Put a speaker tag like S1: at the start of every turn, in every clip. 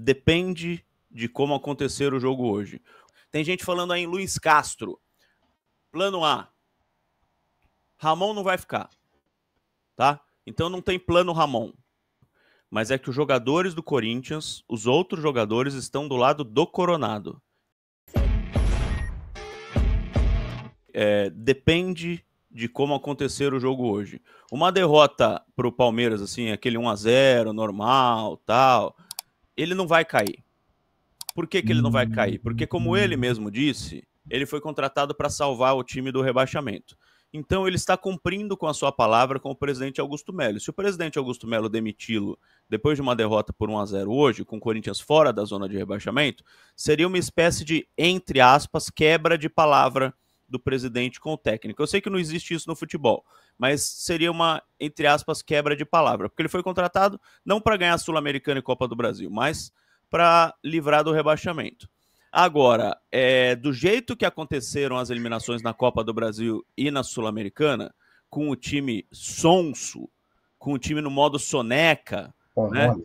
S1: depende de como acontecer o jogo hoje. Tem gente falando aí em Luiz Castro. Plano A. Ramon não vai ficar, tá? Então não tem plano Ramon. Mas é que os jogadores do Corinthians, os outros jogadores, estão do lado do Coronado. Depende de como acontecer o jogo hoje. Uma derrota pro Palmeiras, assim, aquele 1-0 normal, tal, ele não vai cair. Por que ele não vai cair? Porque, como ele mesmo disse, ele foi contratado para salvar o time do rebaixamento. Então ele está cumprindo com a sua palavra com o presidente Augusto Melo. Se o presidente Augusto Melo demiti-lo depois de uma derrota por 1-0 hoje, com o Corinthians fora da zona de rebaixamento, seria uma espécie de, entre aspas, quebra de palavra do presidente com o técnico. Eu sei que não existe isso no futebol, mas seria uma, entre aspas, quebra de palavra, porque ele foi contratado não para ganhar a Sul-Americana e Copa do Brasil, mas para livrar do rebaixamento. Agora, do jeito que aconteceram as eliminações na Copa do Brasil e na Sul-Americana, com o time sonso, com o time no modo soneca, né?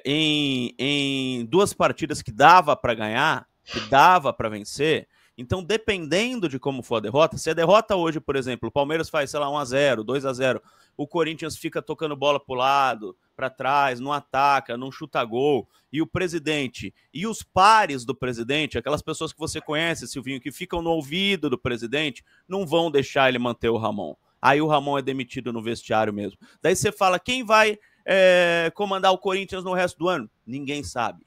S1: Em duas partidas que dava para ganhar, que dava para vencer. Então, dependendo de como for a derrota, se a derrota hoje, por exemplo, o Palmeiras faz, sei lá, 1-0, 2-0, o Corinthians fica tocando bola pro lado, para trás, não ataca, não chuta gol, e o presidente e os pares do presidente, aquelas pessoas que você conhece, Silvinho, que ficam no ouvido do presidente, não vão deixar ele manter o Ramon. Aí o Ramon é demitido no vestiário mesmo. Daí você fala, quem vai comandar o Corinthians no resto do ano? Ninguém sabe.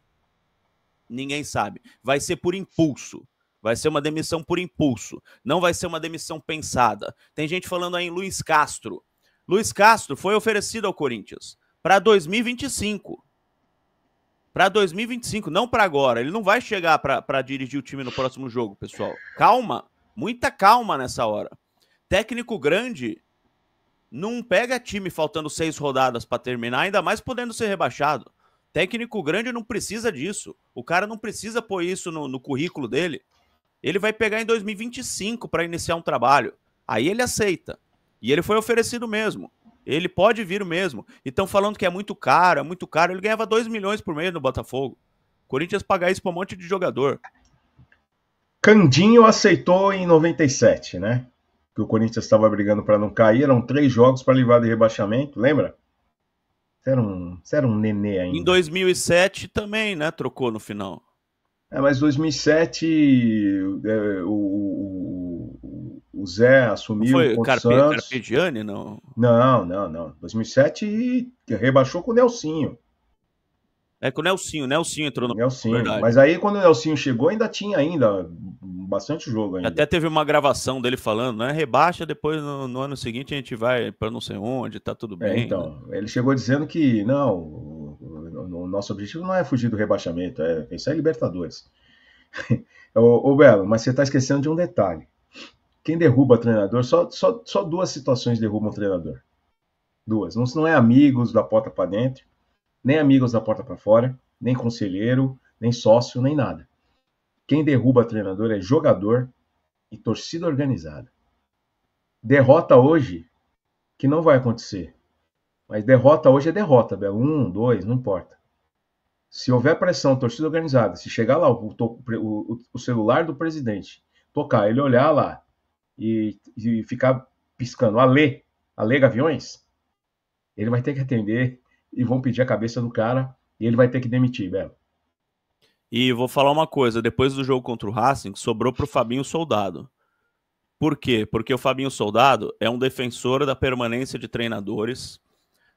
S1: Ninguém sabe. Vai ser por impulso. Vai ser uma demissão por impulso. Não vai ser uma demissão pensada. Tem gente falando aí em Luiz Castro. Luiz Castro foi oferecido ao Corinthians para 2025. Para 2025, não para agora. Ele não vai chegar para dirigir o time no próximo jogo, pessoal. Calma. Muita calma nessa hora. Técnico grande não pega time faltando 6 rodadas para terminar, ainda mais podendo ser rebaixado. Técnico grande não precisa disso. O cara não precisa pôr isso no currículo dele. Ele vai pegar em 2025 para iniciar um trabalho. Aí ele aceita. E ele foi oferecido mesmo. Ele pode vir mesmo. E estão falando que é muito caro, é muito caro. Ele ganhava 2 milhões por mês no Botafogo. Corinthians pagar isso para um monte de jogador.
S2: Candinho aceitou em 97, né? Que o Corinthians estava brigando para não cair. Eram 3 jogos para livrar de rebaixamento, lembra? Você era um nenê ainda.
S1: Em 2007 também, né? Trocou no final.
S2: Mas 2007 o Zé assumiu
S1: não foi
S2: contra o Santos.
S1: Carpegiani, não?
S2: Não. 2007 rebaixou com o Nelsinho.
S1: Com o Nelsinho. Nelsinho entrou no
S2: Nelsinho. Mas aí quando o Nelsinho chegou ainda tinha bastante jogo ainda.
S1: Até teve uma gravação dele falando, né? Rebaixa, depois no ano seguinte a gente vai para não sei onde, tá tudo bem.
S2: Então, né? Ele chegou dizendo que não, o nosso objetivo não é fugir do rebaixamento, é pensar em Libertadores. Ô Belo, mas você está esquecendo de um detalhe. Quem derruba treinador, só 2 situações derrubam o treinador. 2. Não é amigos da porta para dentro, nem amigos da porta para fora, nem conselheiro, nem sócio, nem nada. Quem derruba treinador é jogador e torcida organizada. Derrota hoje, que não vai acontecer. Mas derrota hoje é derrota, Belo. 1, 2, não importa. Se houver pressão, torcida organizada, se chegar lá o celular do presidente, tocar, ele olhar lá e ficar piscando, Alê Gaviões, ele vai ter que atender e vão pedir a cabeça do cara e ele vai ter que demitir, Belo.
S1: E vou falar uma coisa, depois do jogo contra o Racing, sobrou pro Fabinho Soldado. Por quê? Porque o Fabinho Soldado é um defensor da permanência de treinadores.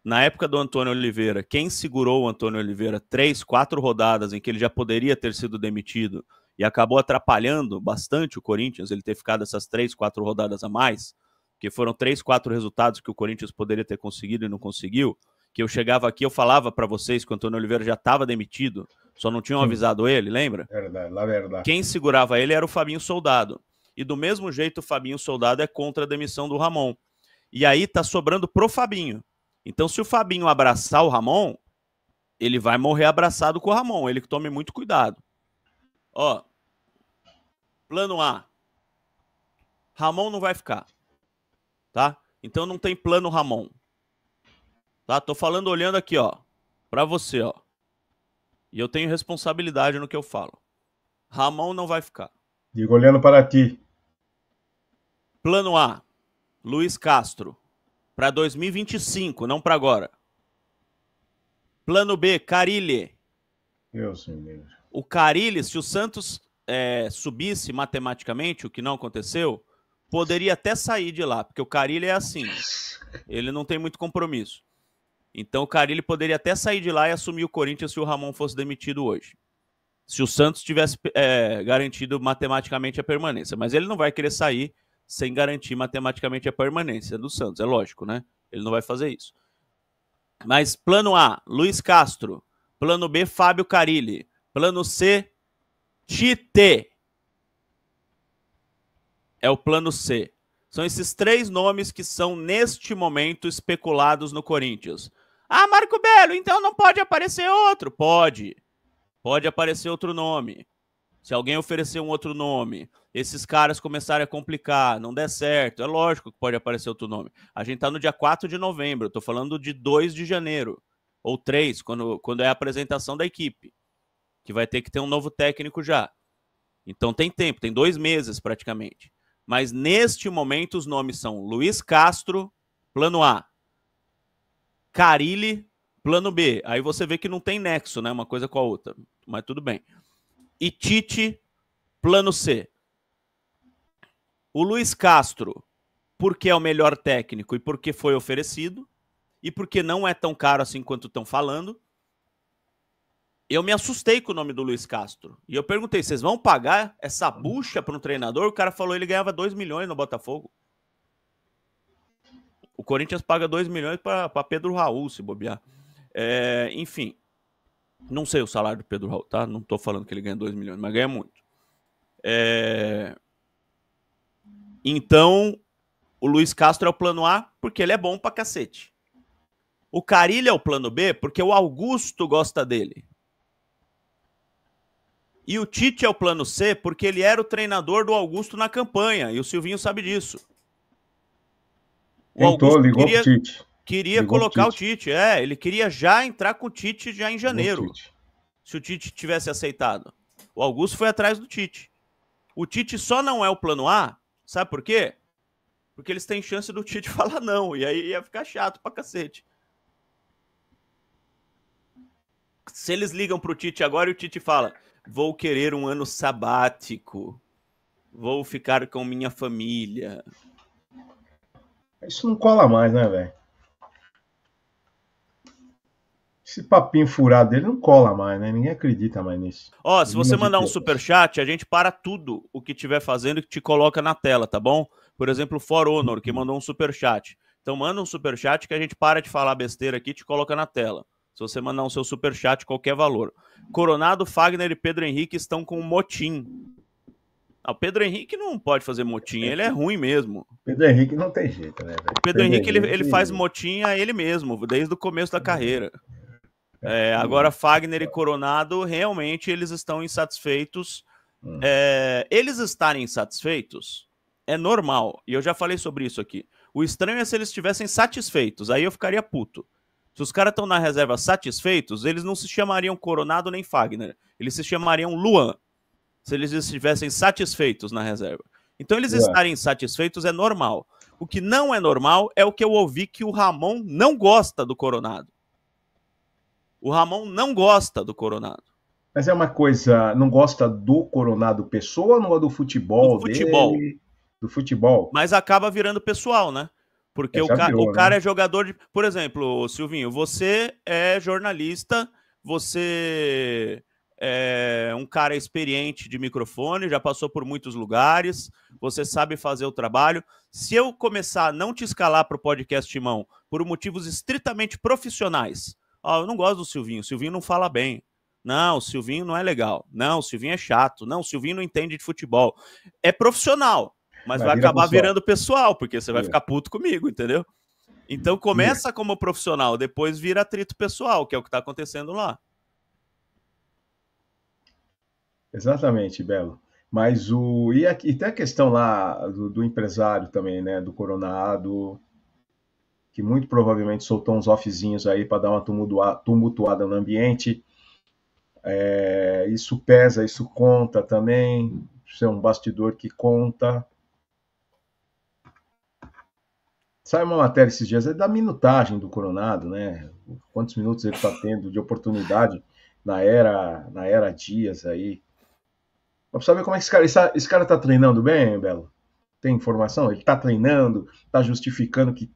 S1: Na época do Antônio Oliveira, quem segurou o Antônio Oliveira 3, 4 rodadas em que ele já poderia ter sido demitido e acabou atrapalhando bastante o Corinthians, ele ter ficado essas 3, 4 rodadas a mais, que foram 3, 4 resultados que o Corinthians poderia ter conseguido e não conseguiu, que eu chegava aqui, eu falava para vocês que o Antônio Oliveira já estava demitido, só não tinham avisado ele, lembra?
S2: Verdade.
S1: Quem segurava ele era o Fabinho Soldado. E do mesmo jeito o Fabinho Soldado é contra a demissão do Ramon. E aí tá sobrando pro Fabinho. Então se o Fabinho abraçar o Ramon, ele vai morrer abraçado com o Ramon. Ele que tome muito cuidado. Ó, plano A. Ramon não vai ficar. Tá? Então não tem plano Ramon. Tá? Tô falando olhando aqui, ó. Pra você, ó. E eu tenho responsabilidade no que eu falo. Ramon não vai ficar.
S2: Digo olhando para ti.
S1: Plano A, Luiz Castro. Para 2025, não para agora. Plano B, Carille.
S2: Deus me livre.
S1: O Carille, se o Santos subisse matematicamente, o que não aconteceu, poderia até sair de lá, porque o Carille é assim. Ele não tem muito compromisso. Então o Carille poderia até sair de lá e assumir o Corinthians se o Ramon fosse demitido hoje. Se o Santos tivesse garantido matematicamente a permanência. Mas ele não vai querer sair sem garantir matematicamente a permanência do Santos. É lógico, né? Ele não vai fazer isso. Mas plano A, Luiz Castro. Plano B, Fábio Carille. Plano C, Tite. É o plano C. São esses 3 nomes que são, neste momento, especulados no Corinthians. Ah, Marco Belo, então não pode aparecer outro? Pode. Pode aparecer outro nome. Se alguém oferecer um outro nome, esses caras começarem a complicar, não der certo, é lógico que pode aparecer outro nome. A gente tá no dia 4 de novembro, eu tô falando de 2 de janeiro. Ou 3, quando é a apresentação da equipe. Que vai ter que ter um novo técnico já. Então tem tempo, tem 2 meses praticamente. Mas neste momento os nomes são Luiz Castro, plano A. Carille, plano B. Aí você vê que não tem nexo, né? Uma coisa com a outra. Mas tudo bem. E Tite, plano C. O Luiz Castro, porque é o melhor técnico e porque foi oferecido, e porque não é tão caro assim quanto estão falando. Eu me assustei com o nome do Luiz Castro. E eu perguntei, vocês vão pagar essa bucha para um treinador? O cara falou que ele ganhava 2 milhões no Botafogo. O Corinthians paga 2 milhões para Pedro Raul, se bobear. Enfim, não sei o salário do Pedro Raul, tá? Não tô falando que ele ganha 2 milhões, mas ganha muito. Então, o Luiz Castro é o plano A porque ele é bom pra cacete. O Carille é o plano B porque o Augusto gosta dele. E o Tite é o plano C porque ele era o treinador do Augusto na campanha. E o Silvinho sabe disso. O Augusto
S2: ligou pro Tite.
S1: Queria colocar o Tite. Ele queria já entrar com o Tite já em janeiro. Se o Tite tivesse aceitado. O Augusto foi atrás do Tite. O Tite só não é o plano A, sabe por quê? Porque eles têm chance do Tite falar não. E aí ia ficar chato pra cacete. Se eles ligam pro Tite agora e o Tite fala: vou querer um ano sabático. Vou ficar com minha família.
S2: Isso não cola mais, né, velho? Esse papinho furado dele não cola mais, né? Ninguém acredita mais nisso.
S1: Ó, se você mandar um superchat, a gente para tudo o que tiver fazendo e te coloca na tela, tá bom? Por exemplo, o For Honor, que mandou um superchat. Então manda um superchat que a gente para de falar besteira aqui e te coloca na tela. Se você mandar um seu superchat, qualquer valor. Coronado, Fagner e Pedro Henrique estão com um motim. O Pedro Henrique não pode fazer motim, ele é ruim mesmo.
S2: Pedro Henrique não tem jeito, né, velho?
S1: O Pedro Henrique, ele faz motim a ele mesmo, desde o começo da carreira. Agora, Fagner e Coronado, realmente, eles estão insatisfeitos. Eles estarem insatisfeitos é normal, e eu já falei sobre isso aqui. O estranho é se eles estivessem satisfeitos, aí eu ficaria puto. Se os caras estão na reserva satisfeitos, eles não se chamariam Coronado nem Fagner, eles se chamariam Luan, se eles estivessem satisfeitos na reserva. Então, eles estarem insatisfeitos é normal. O que não é normal é o que eu ouvi que o Ramon não gosta do Coronado. O Ramon não gosta do Coronado.
S2: Mas é uma coisa, não gosta do Coronado pessoa ou não gosta do futebol, dele? Do futebol.
S1: Mas acaba virando pessoal, né? Porque o cara é jogador de... Por exemplo, Silvinho, você é jornalista, você é um cara experiente de microfone, já passou por muitos lugares, você sabe fazer o trabalho. Se eu começar a não te escalar para o podcast Timão por motivos estritamente profissionais... eu não gosto do Silvinho, o Silvinho não fala bem. Não, o Silvinho não é legal. Não, o Silvinho é chato. Não, o Silvinho não entende de futebol. É profissional, mas vai acabar virando pessoal, porque você vai ficar puto comigo, entendeu? Então começa como profissional, depois vira atrito pessoal, que é o que está acontecendo lá.
S2: Exatamente, Belo. Mas e tem a questão lá do empresário também, né? Do Coronado, que muito provavelmente soltou uns offzinhos aí para dar uma tumultuada no ambiente. Isso pesa, isso conta também. Isso é um bastidor que conta. Sai uma matéria esses dias da minutagem do Coronado, né? Quantos minutos ele está tendo de oportunidade na era Dias aí. Vamos saber como é que esse cara tá treinando bem, Belo? Tem informação? Ele tá treinando, tá justificando que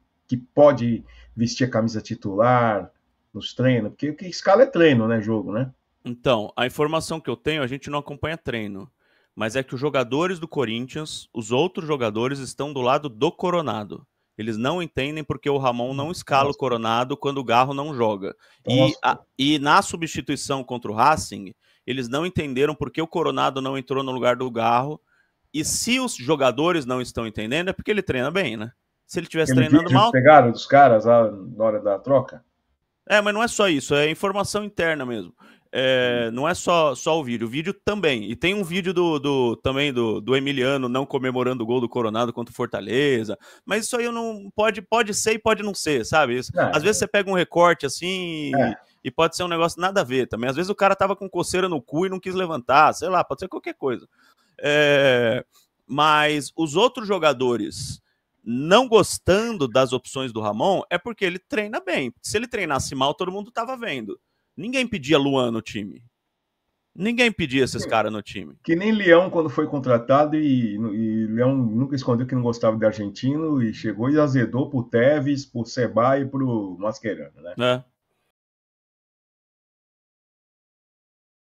S2: pode vestir a camisa titular nos treinos, porque o que escala é treino, né? Jogo, né?
S1: Então, a informação que eu tenho, a gente não acompanha treino. Mas é que os jogadores do Corinthians, os outros jogadores, estão do lado do Coronado. Eles não entendem porque o Ramon não escala o
S2: Nossa,
S1: Coronado quando o Garro não joga.
S2: então nós,
S1: E na substituição contra o Racing, eles não entenderam porque o Coronado não entrou no lugar do Garro. E se os jogadores não estão entendendo, é porque ele treina bem, né? Se ele estivesse
S2: aquele
S1: treinando
S2: vídeo que
S1: mal.
S2: pegaram dos caras lá na hora da troca.
S1: Mas não é só isso, é informação interna mesmo. Não é só o vídeo. O vídeo também. E tem um vídeo também do Emiliano não comemorando o gol do Coronado contra o Fortaleza. Mas isso aí eu não. Pode ser e pode não ser, sabe? Às vezes você pega um recorte assim e pode ser um negócio nada a ver também. Às vezes o cara tava com coceira no cu e não quis levantar, sei lá, pode ser qualquer coisa. Mas os outros jogadores não gostando das opções do Ramon é porque ele treina bem. Se ele treinasse mal, todo mundo tava vendo. Ninguém pedia Luan no time. Ninguém pedia esses caras no time.
S2: Que nem Leão quando foi contratado e Leão nunca escondeu que não gostava de argentino e chegou e azedou pro Tevez, pro Seba e pro Mascherano, né?